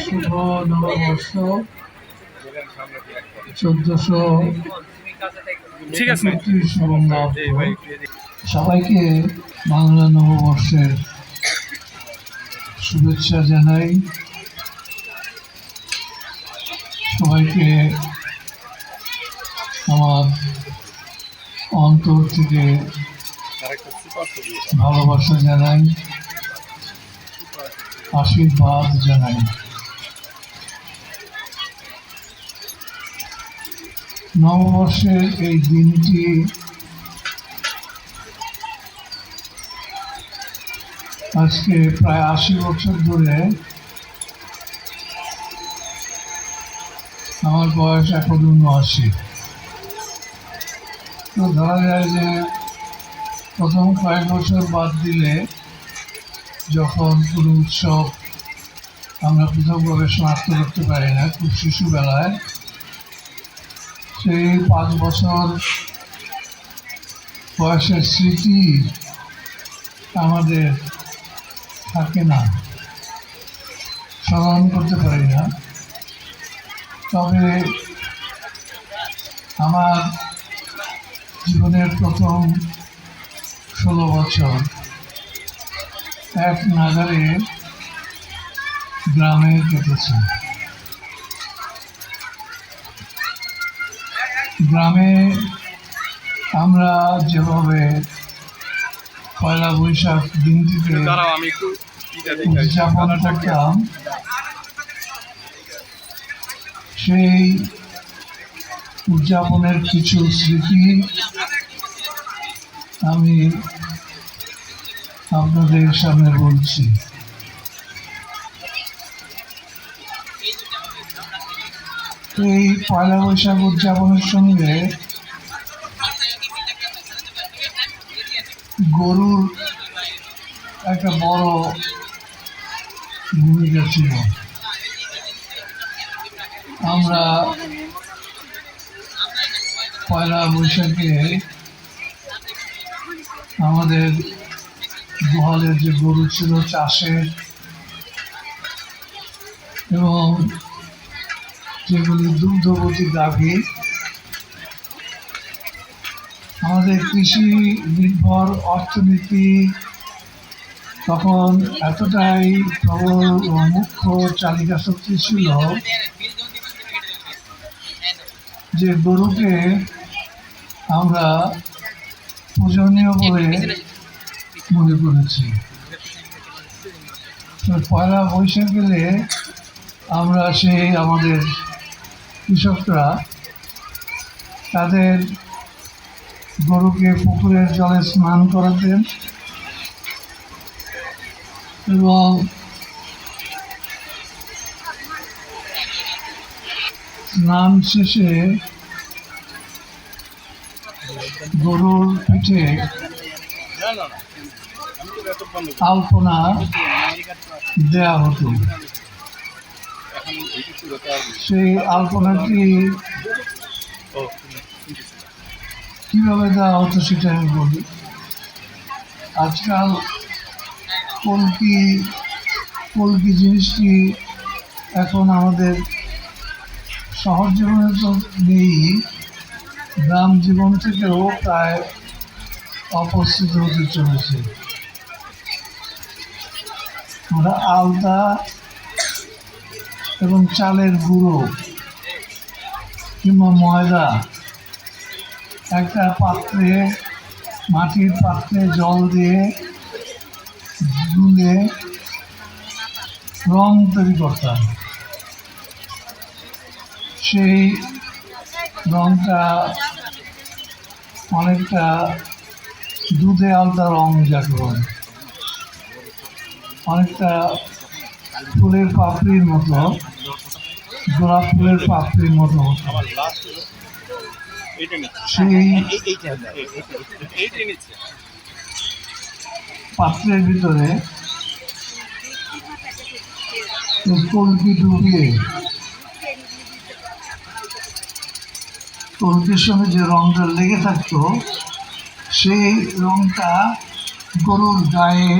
শুভ নববর্ষ 1439 সবাইকে বাংলা নববর্ষের শুভেচ্ছা জানাই। সবাইকে আমার অন্তর থেকে ভালোবাসা জানাই, আশীর্বাদ জানাই। নববর্ষের এই দিনটি আজকে প্রায় 80 বছর ধরে, আমার বয়স এখন 79। তো ধরা যায় যে প্রথম কয়েক বছর বাদ দিলে যখন কোনো উৎসব আমরা পৃথকভাবে শনাক্ত করতে পারি না, খুব শিশুবেলায়, সেই 5 বছর বয়সের স্মৃতি আমাদের থাকে না, স্মরণ করতে পারি না। তবে আমার জীবনের প্রথম 16 বছর এক নাগারে গ্রামে কেটেছে। গ্রামে আমরা যেভাবে পয়লা বৈশাখ দিনটিকে উদযাপন করতাম, সেই উদযাপনের কিছু স্মৃতি আমি আপনাদের সামনে বলছি। এই পয়লা বৈশাখ উদযাপনের সঙ্গে গরুর একটা বড় ভূমিকা ছিল। আমরা পয়লা বৈশাখে আমাদের গোয়ালের যে গরু ছিল চাষের, এবং যেগুলি দুগ্ধবতী গাভী, আমাদের কৃষি নির্ভর অর্থনীতি তখন এতটাই প্রবল ও মুখ্য চালিকা শক্তি ছিল যে গরুকে আমরা পূজনীয় বলে মনে করেছি। পয়লা বৈশাখ গেলে আমরা সেই আমাদের কৃষকরা তাদের গরুকে পুকুরের জলে স্নান করাতেন, এবং স্নান শেষে গরুর পিঠে আলপনা দেয়া হতো। সেই আলপনাটি কিভাবে দেওয়া হতো সেটা আমি বলি। আজকাল কলকি জিনিসটি এখন আমাদের শহর জীবনে তো নেই, গ্রাম জীবন থেকেও প্রায় অপস্থিত হতে চলেছে। আমরা আলতা এবং চালের গুঁড়ো কিংবা ময়দা একটা পাত্রে, মাটির পাত্রে জল দিয়ে গুলে রং তৈরি করতাম। সেই রংটা অনেকটা দুধে আলতা রং যাকে বলে, অনেকটা ফুলের পাপড়ির মতো, গোলাপ ফুলের পাপড়ির মতো। সেই পাত্রের ভিতরে কলকি ডুবিয়ে হলুদের সঙ্গে যে রংটা লেগে থাকতো সেই রংটা গরুর গায়ে